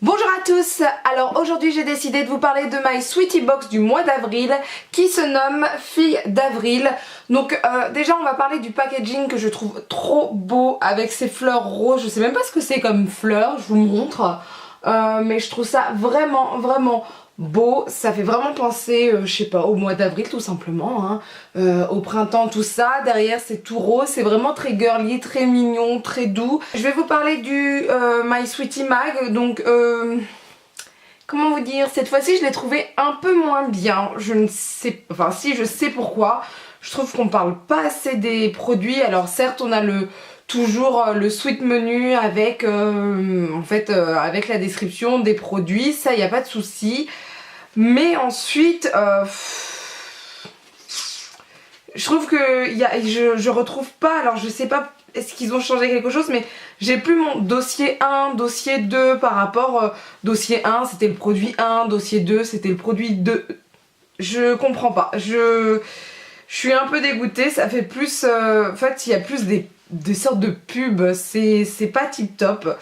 Bonjour à tous, alors aujourd'hui j'ai décidé de vous parler de My Sweetie Box du mois d'avril qui se nomme Fille d'avril. Donc déjà on va parler du packaging que je trouve trop beau avec ces fleurs roses, je sais même pas ce que c'est comme fleurs, je vous montre, mais je trouve ça vraiment beau, ça fait vraiment penser, je sais pas, au mois d'avril tout simplement, hein. Au printemps tout ça, derrière c'est tout rose, c'est vraiment très girly, très mignon, très doux. Je vais vous parler du My Sweetie Mag, donc comment vous dire, cette fois-ci je l'ai trouvé un peu moins bien, je ne sais, enfin si je sais pourquoi, je trouve qu'on parle pas assez des produits, alors certes on a toujours le sweet menu avec avec la description des produits, ça y a pas de souci. Mais ensuite, je trouve que je retrouve pas, alors je sais pas est-ce qu'ils ont changé quelque chose, mais j'ai plus mon dossier 1, dossier 2 par rapport, dossier 1 c'était le produit 1, dossier 2 c'était le produit 2. Je comprends pas, je suis un peu dégoûtée, ça fait plus, en fait il y a plus des sortes de pubs, c'est pas tip top.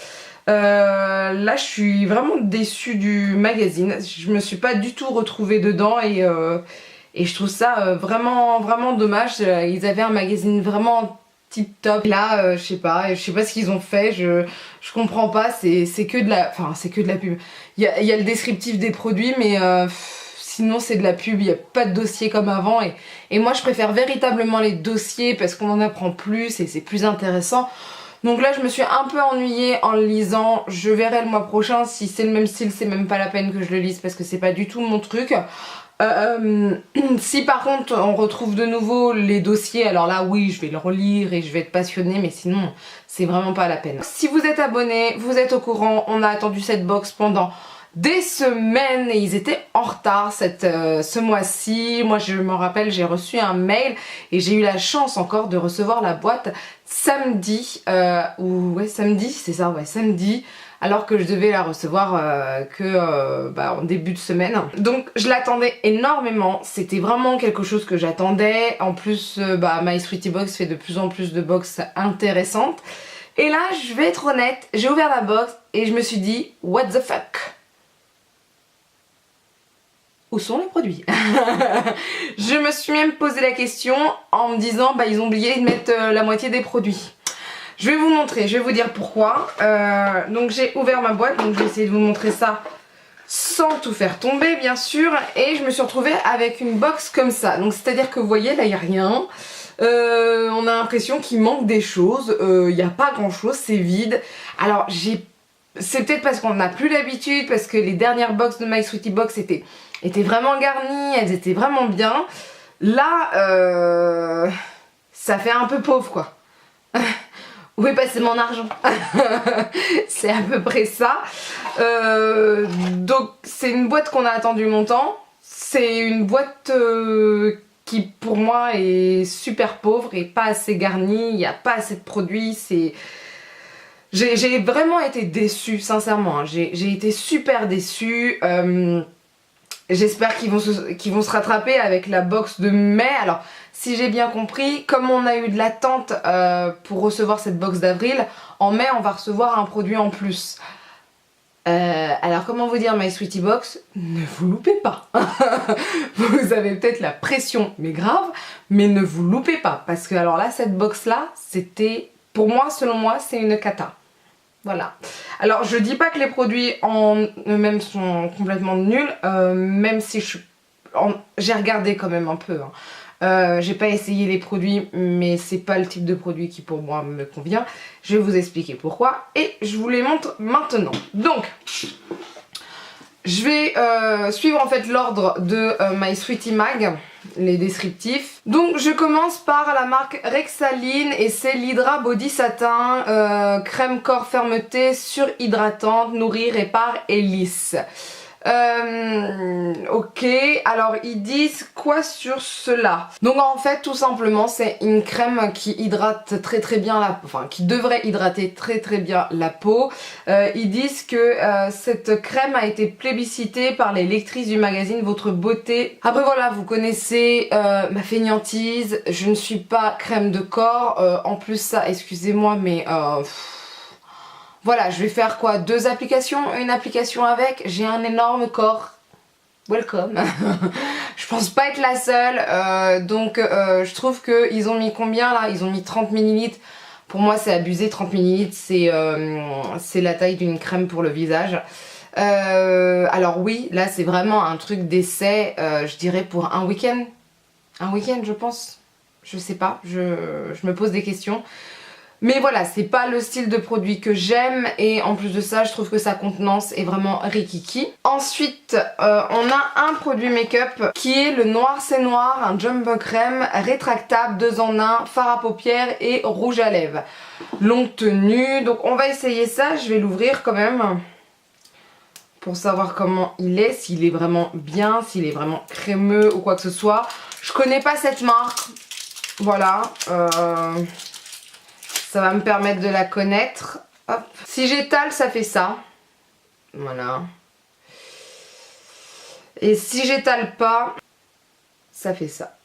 Là je suis vraiment déçue du magazine, je me suis pas du tout retrouvée dedans et je trouve ça vraiment dommage. Ils avaient un magazine vraiment tip top, là je sais pas ce qu'ils ont fait, je comprends pas, c'est que de la, enfin c'est que de la pub. Il y a le descriptif des produits mais sinon c'est de la pub, il n'y a pas de dossier comme avant et moi je préfère véritablement les dossiers parce qu'on en apprend plus et c'est plus intéressant. Donc là je me suis un peu ennuyée en le lisant, je verrai le mois prochain si c'est le même style, c'est même pas la peine que je le lise parce que c'est pas du tout mon truc. Si par contre on retrouve de nouveau les dossiers, alors là oui je vais le relire et je vais être passionnée, mais sinon c'est vraiment pas la peine. Si vous êtes abonné, vous êtes au courant, on a attendu cette box pendant des semaines et ils étaient en retard ce mois-ci. Moi je me rappelle, j'ai reçu un mail et j'ai eu la chance encore de recevoir la boîte samedi, samedi, c'est ça, ouais, samedi, alors que je devais la recevoir en début de semaine. Donc je l'attendais énormément, c'était vraiment quelque chose que j'attendais. En plus My Sweetie Box fait de plus en plus de box intéressantes. Et là je vais être honnête, j'ai ouvert la box et je me suis dit what the fuck, où sont les produits? Je me suis même posé la question en me disant ils ont oublié de mettre la moitié des produits. Je vais vous montrer, je vais vous dire pourquoi. Donc j'ai ouvert ma boîte, donc je vais essayer de vous montrer ça sans tout faire tomber bien sûr. Et je me suis retrouvée avec une box comme ça. Donc c'est à dire que vous voyez là il n'y a rien. On a l'impression qu'il manque des choses. Il n'y a pas grand chose, c'est vide. Alors c'est peut-être parce qu'on n'a plus l'habitude, parce que les dernières box de My Sweetie Box étaient vraiment garnies, elles étaient vraiment bien. Là, ça fait un peu pauvre quoi. Où est passé mon argent? C'est à peu près ça. Donc c'est une boîte qu'on a attendu longtemps. C'est une boîte qui pour moi est super pauvre et pas assez garnie. Il n'y a pas assez de produits. J'ai vraiment été déçue, sincèrement. J'ai été super déçue. J'espère qu'ils vont se rattraper avec la box de mai. Alors, si j'ai bien compris, comme on a eu de l'attente pour recevoir cette box d'avril, en mai, on va recevoir un produit en plus. Alors, comment vous dire, My Sweetie Box, ne vous loupez pas. Vous avez peut-être la pression, mais grave, mais ne vous loupez pas. Parce que, alors là, cette box-là, c'était, pour moi, selon moi, c'est une cata. Voilà. Alors je dis pas que les produits en eux-mêmes sont complètement nuls, même si j'ai regardé quand même un peu. J'ai pas essayé les produits, mais c'est pas le type de produit qui pour moi me convient. Je vais vous expliquer pourquoi et je vous les montre maintenant. Donc, je vais suivre en fait l'ordre de My Sweetie Mag, les descriptifs. Donc je commence par la marque Rexaline et c'est l'Hydra Body Satin, crème corps fermeté, surhydratante, nourrit, répare et lisse. Ok, alors ils disent quoi sur cela? Donc en fait tout simplement c'est une crème qui hydrate très bien la peau, enfin qui devrait hydrater très bien la peau. Ils disent que cette crème a été plébiscitée par les lectrices du magazine Votre Beauté. Après voilà, vous connaissez ma fainéantise, je ne suis pas crème de corps, en plus ça excusez-moi mais Voilà, je vais faire quoi? 2 applications, une application avec. J'ai un énorme corps. Welcome. Je pense pas être la seule. Donc je trouve qu'ils ont mis combien là? Ils ont mis 30 ml. Pour moi c'est abusé, 30 ml c'est la taille d'une crème pour le visage. Alors oui, là c'est vraiment un truc d'essai, je dirais pour un week-end. Un week-end je pense. Je sais pas, je me pose des questions. Mais voilà, c'est pas le style de produit que j'aime et en plus de ça, je trouve que sa contenance est vraiment rikiki. Ensuite, on a un produit make-up qui est le Noir c'est Noir, un jumbo crème rétractable 2 en 1, fard à paupières et rouge à lèvres. Longue tenue, donc on va essayer ça, je vais l'ouvrir quand même pour savoir comment il est, s'il est vraiment bien, s'il est vraiment crémeux ou quoi que ce soit. Je connais pas cette marque, voilà. Ça va me permettre de la connaître. Hop. Si j'étale, ça fait ça. Voilà. Et si j'étale pas, ça fait ça.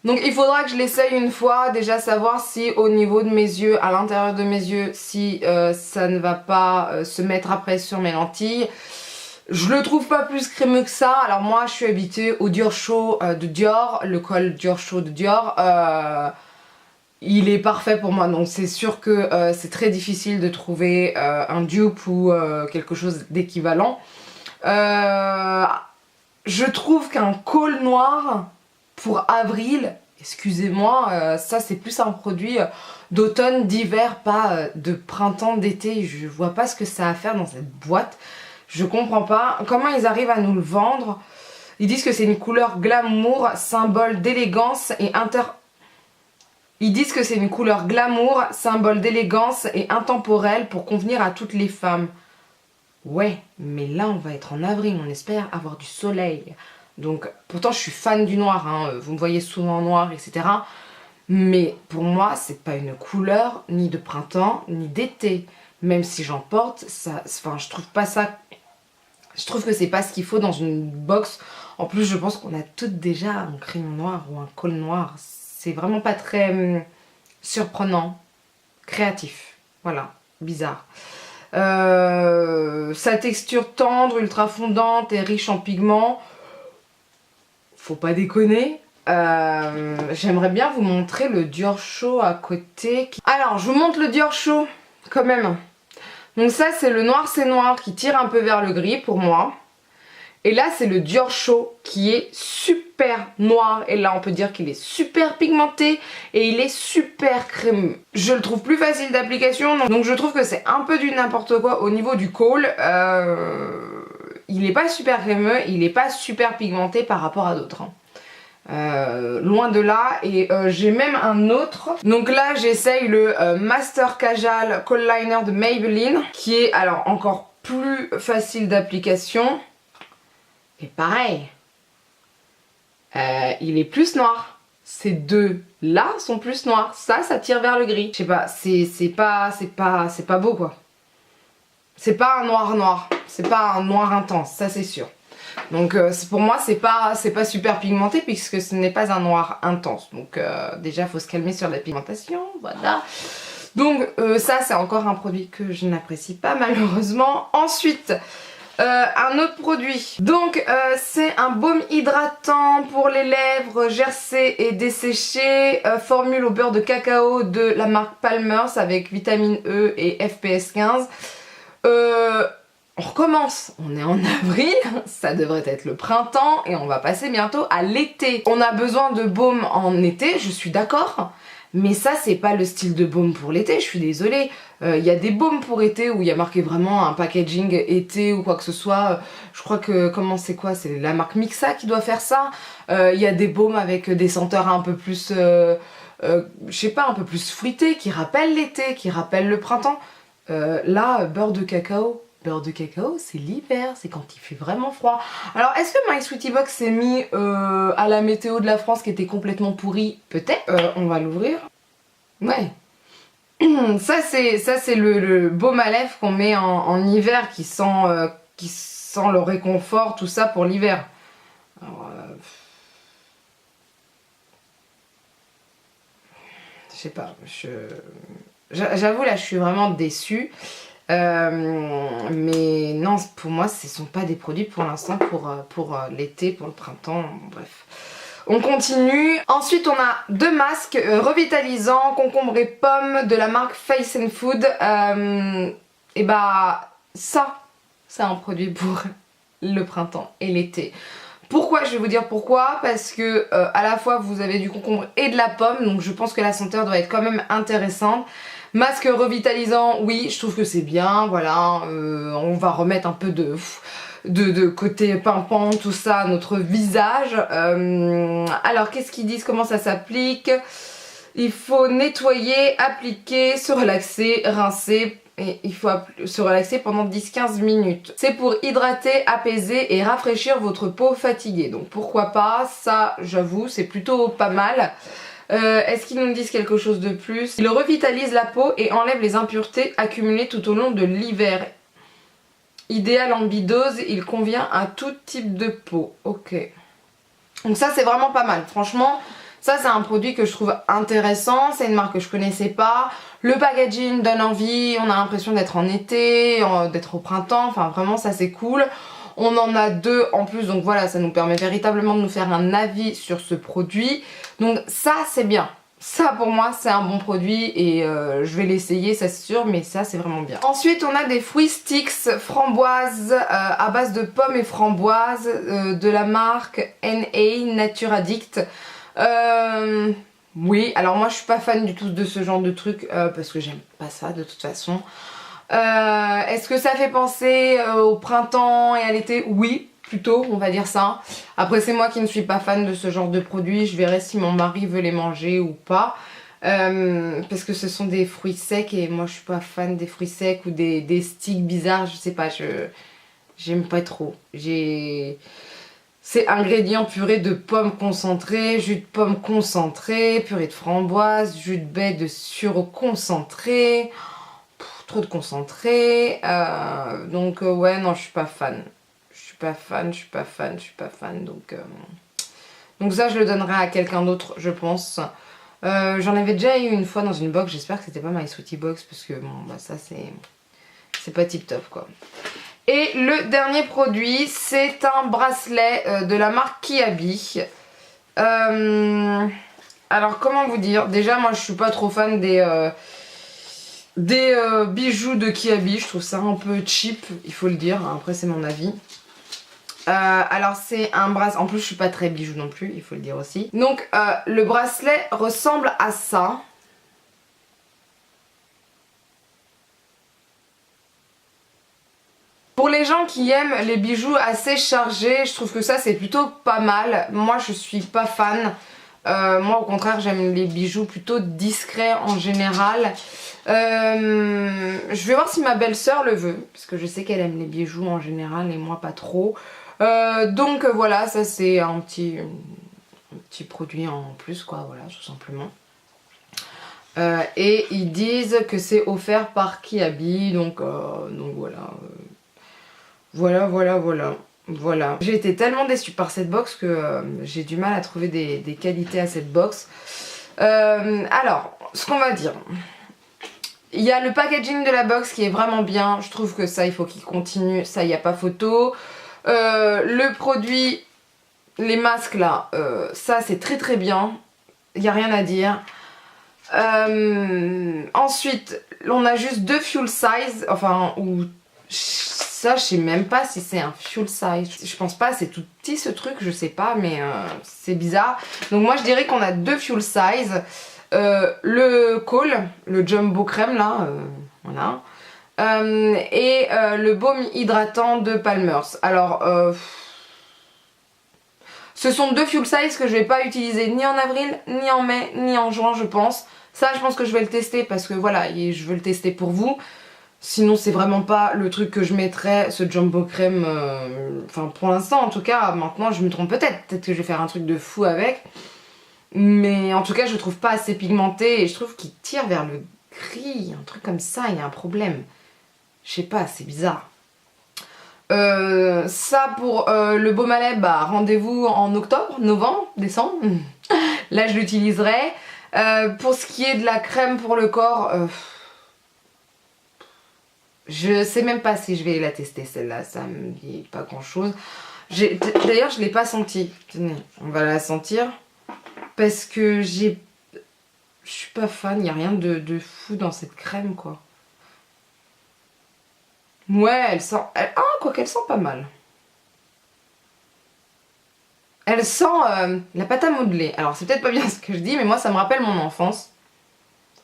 Donc il faudra que je l'essaye une fois, déjà savoir si au niveau de mes yeux, à l'intérieur de mes yeux, si ça ne va pas se mettre après sur mes lentilles. Je le trouve pas plus crémeux que ça. Alors moi je suis habituée au Dior Show de Dior, le col Dior Show de Dior. Il est parfait pour moi, donc c'est sûr que c'est très difficile de trouver un dupe ou quelque chose d'équivalent. Je trouve qu'un col noir pour avril, excusez-moi, ça c'est plus un produit d'automne, d'hiver, pas de printemps, d'été. Je vois pas ce que ça a à faire dans cette boîte. Je comprends pas comment ils arrivent à nous le vendre. Ils disent que c'est une couleur glamour, symbole d'élégance et Ils disent que c'est une couleur glamour, symbole d'élégance et intemporelle pour convenir à toutes les femmes. Ouais, mais là on va être en avril, on espère avoir du soleil. Donc, pourtant je suis fan du noir, hein, vous me voyez souvent en noir, etc. Mais pour moi, c'est pas une couleur ni de printemps, ni d'été. Même si j'en porte, ça, enfin, je trouve pas ça... Je trouve que c'est pas ce qu'il faut dans une box. En plus, je pense qu'on a toutes déjà un crayon noir ou un col noir. C'est vraiment pas très surprenant, créatif, voilà, bizarre. Sa texture tendre, ultra fondante et riche en pigments, faut pas déconner. J'aimerais bien vous montrer le Dior Show à côté. Alors, je vous montre le Dior Show quand même. Donc ça, c'est le Noir c'est Noir qui tire un peu vers le gris pour moi. Et là, c'est le Dior Show qui est super noir. Et là, on peut dire qu'il est super pigmenté et il est super crémeux. Je le trouve plus facile d'application. Donc je trouve que c'est un peu du n'importe quoi au niveau du col. Il n'est pas super crémeux, il n'est pas super pigmenté par rapport à d'autres. Loin de là. Et j'ai même un autre. Donc là, j'essaye le Master Casual Kohl Liner de Maybelline. Qui est alors encore plus facile d'application. Et pareil, il est plus noir. Ces deux là sont plus noirs. Ça tire vers le gris. Je sais pas, c'est pas beau quoi. C'est pas un noir noir. C'est pas un noir intense, ça c'est sûr. Donc pour moi c'est pas super pigmenté puisque ce n'est pas un noir intense. Donc déjà faut se calmer sur la pigmentation, voilà. Donc ça c'est encore un produit que je n'apprécie pas malheureusement. Ensuite... un autre produit, donc c'est un baume hydratant pour les lèvres gercées et desséchées, formule au beurre de cacao de la marque Palmer's avec vitamine E et FPS 15. On recommence, on est en avril, ça devrait être le printemps et on va passer bientôt à l'été. On a besoin de baume en été, je suis d'accord. Mais ça c'est pas le style de baume pour l'été, je suis désolée. Il y a des baumes pour été où il y a marqué vraiment un packaging été ou quoi que ce soit. Je crois que, c'est quoi? C'est la marque Mixa qui doit faire ça. Il y a des baumes avec des senteurs un peu plus, je sais pas, un peu plus fruitées, qui rappellent l'été, qui rappellent le printemps. Là, beurre de cacao. Beurre de cacao, c'est l'hiver, c'est quand il fait vraiment froid. Alors, est-ce que My Sweetie Box s'est mis à la météo de la France qui était complètement pourrie? Peut-être. On va l'ouvrir. Ouais. Ça c'est le baume à lèvres qu'on met en hiver qui sent le réconfort, tout ça pour l'hiver. Alors, je sais pas, J'avoue là je suis vraiment déçue. Mais non, pour moi ce sont pas des produits pour l'instant pour l'été, pour le printemps, bref. On continue. Ensuite on a deux masques revitalisants, concombre et pomme de la marque Face and Food. Et bah ça c'est un produit pour le printemps et l'été. Pourquoi? Je vais vous dire pourquoi. Parce que à la fois vous avez du concombre et de la pomme, donc je pense que la senteur doit être quand même intéressante. Masque revitalisant, oui, je trouve que c'est bien, voilà, on va remettre un peu de côté pimpant, tout ça, à notre visage. Alors, qu'est-ce qu'ils disent, comment ça s'applique? Il faut nettoyer, appliquer, se relaxer, rincer, et il faut se relaxer pendant 10-15 minutes. C'est pour hydrater, apaiser et rafraîchir votre peau fatiguée, donc pourquoi pas, ça, j'avoue, c'est plutôt pas mal. Est-ce qu'ils nous disent quelque chose de plus? Il revitalise la peau et enlève les impuretés accumulées tout au long de l'hiver. Idéal en bidose, il convient à tout type de peau. Ok. Donc ça c'est vraiment pas mal. Franchement, ça c'est un produit que je trouve intéressant. C'est une marque que je connaissais pas. Le packaging donne envie. On a l'impression d'être en été, d'être au printemps. Enfin vraiment ça c'est cool. On en a deux en plus, donc voilà, ça nous permet véritablement de nous faire un avis sur ce produit. Donc ça, c'est bien. Ça, pour moi, c'est un bon produit et je vais l'essayer, ça c'est sûr, mais ça, c'est vraiment bien. Ensuite, on a des fruits sticks framboises à base de pommes et framboises de la marque NA Nature Addict. Oui, alors moi, je suis pas fan du tout de ce genre de truc parce que j'aime pas ça de toute façon. Est-ce que ça fait penser au printemps et à l'été? Oui, plutôt, on va dire ça. Après c'est moi qui ne suis pas fan de ce genre de produits, je verrai si mon mari veut les manger ou pas. Parce que ce sont des fruits secs et moi je suis pas fan des fruits secs ou des sticks bizarres, je sais pas, j'aime pas trop. C'est ingrédients purée de pommes concentrées, jus de pommes concentré, purée de framboise, jus de baie de sureau concentré. Trop de concentré, donc ouais non je suis pas fan, donc ça je le donnerai à quelqu'un d'autre je pense. J'en avais déjà eu une fois dans une box, j'espère que c'était pas My Sweetie Box parce que bon bah ça c'est pas tip top quoi. Et le dernier produit c'est un bracelet de la marque Kiabi. Alors comment vous dire, déjà moi je suis pas trop fan des bijoux de Kiabi, je trouve ça un peu cheap, il faut le dire, après c'est mon avis. Alors c'est un bracelet, en plus je suis pas très bijoux non plus, il faut le dire aussi. Donc le bracelet ressemble à ça. Pour les gens qui aiment les bijoux assez chargés, je trouve que ça c'est plutôt pas mal. Moi je suis pas fan. Moi au contraire j'aime les bijoux plutôt discrets en général. Je vais voir si ma belle-sœur le veut, parce que je sais qu'elle aime les bijoux en général et moi pas trop. Donc voilà, ça c'est un petit produit en plus quoi, voilà tout simplement. Et ils disent que c'est offert par Kiabi, donc voilà. Voilà. J'ai été tellement déçue par cette box que j'ai du mal à trouver des qualités à cette box. Alors, ce qu'on va dire. Il y a le packaging de la box qui est vraiment bien. Je trouve que ça, il faut qu'il continue. Ça, il n'y a pas photo. Le produit, les masques là, ça c'est très très bien. Il n'y a rien à dire. Ensuite, on a juste deux fuel size. Enfin, ou... Ça, je sais même pas si c'est un fuel size. Je pense pas, c'est tout petit ce truc, je sais pas, mais c'est bizarre. Donc moi, je dirais qu'on a deux fuel size. Le Cole, le Jumbo Crème là, voilà. Et le baume hydratant de Palmer's. Alors, ce sont deux fuel size que je vais pas utiliser ni en avril, ni en mai, ni en juin, je pense. Ça, je pense que je vais le tester parce que voilà, je veux le tester pour vous. Sinon c'est vraiment pas le truc que je mettrais, ce Jumbo Crème, enfin pour l'instant en tout cas, maintenant je me trompe peut-être que je vais faire un truc de fou avec. Mais en tout cas je le trouve pas assez pigmenté et je trouve qu'il tire vers le gris, un truc comme ça, il y a un problème. Je sais pas, c'est bizarre. Ça pour le baume à lèvres, bah, rendez-vous en octobre, novembre, décembre. Là je l'utiliserai. Pour ce qui est de la crème pour le corps... Je sais même pas si je vais la tester celle-là, ça me dit pas grand chose. D'ailleurs je l'ai pas sentie. Tenez, on va la sentir. Parce que je suis pas fan, il n'y a rien de fou dans cette crème quoi. Ouais, elle sent... Ah, quoi qu'elle sent pas mal. Elle sent la pâte à modeler. Alors c'est peut-être pas bien ce que je dis, mais moi ça me rappelle mon enfance.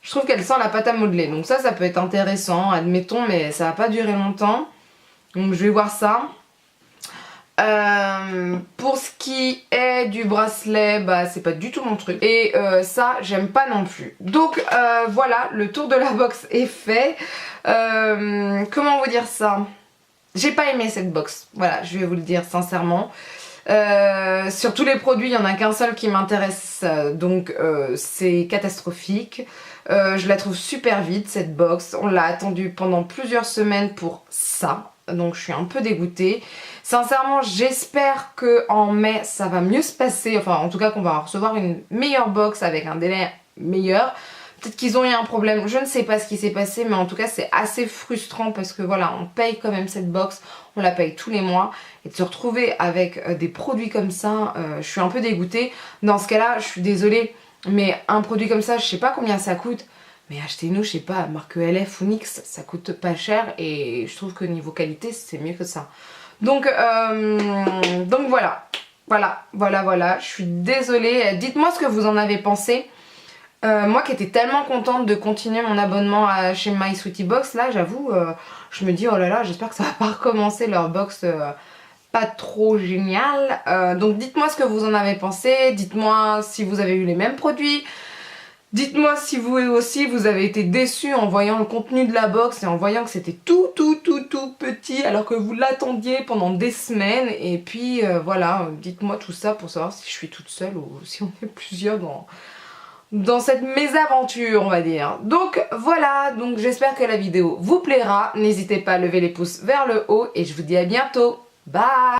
Je trouve qu'elle sent la pâte à modeler. Donc ça peut être intéressant, admettons, mais ça va pas durer longtemps. Donc je vais voir ça. Pour ce qui est du bracelet, bah c'est pas du tout mon truc. Et ça, j'aime pas non plus. Donc voilà, le tour de la box est fait. Comment vous dire ça? J'ai pas aimé cette box. Voilà, je vais vous le dire sincèrement. Sur tous les produits, il n'y en a qu'un seul qui m'intéresse, donc c'est catastrophique. Je la trouve super vite cette box, on l'a attendue pendant plusieurs semaines pour ça, donc je suis un peu dégoûtée. Sincèrement, j'espère qu'en mai ça va mieux se passer, enfin en tout cas qu'on va recevoir une meilleure box avec un délai meilleur. Peut-être qu'ils ont eu un problème, je ne sais pas ce qui s'est passé, mais en tout cas c'est assez frustrant parce que voilà, on paye quand même cette box, on la paye tous les mois, et de se retrouver avec des produits comme ça, je suis un peu dégoûtée. Dans ce cas-là, je suis désolée, mais un produit comme ça, je sais pas combien ça coûte, mais achetez-nous, je sais pas, marque LF ou NYX, ça coûte pas cher, et je trouve que niveau qualité, c'est mieux que ça. Donc voilà, voilà, je suis désolée, dites-moi ce que vous en avez pensé. Moi qui étais tellement contente de continuer mon abonnement chez My Sweetie Box, là j'avoue, je me dis oh là là, j'espère que ça va pas recommencer leur box pas trop géniale. Donc dites-moi ce que vous en avez pensé, dites-moi si vous avez eu les mêmes produits, dites-moi si vous aussi vous avez été déçus en voyant le contenu de la box et en voyant que c'était tout petit alors que vous l'attendiez pendant des semaines. Et puis voilà, dites-moi tout ça pour savoir si je suis toute seule ou si on est plusieurs dans cette mésaventure on va dire. Donc voilà, donc j'espère que la vidéo vous plaira. N'hésitez pas à lever les pouces vers le haut et je vous dis à bientôt. Bye!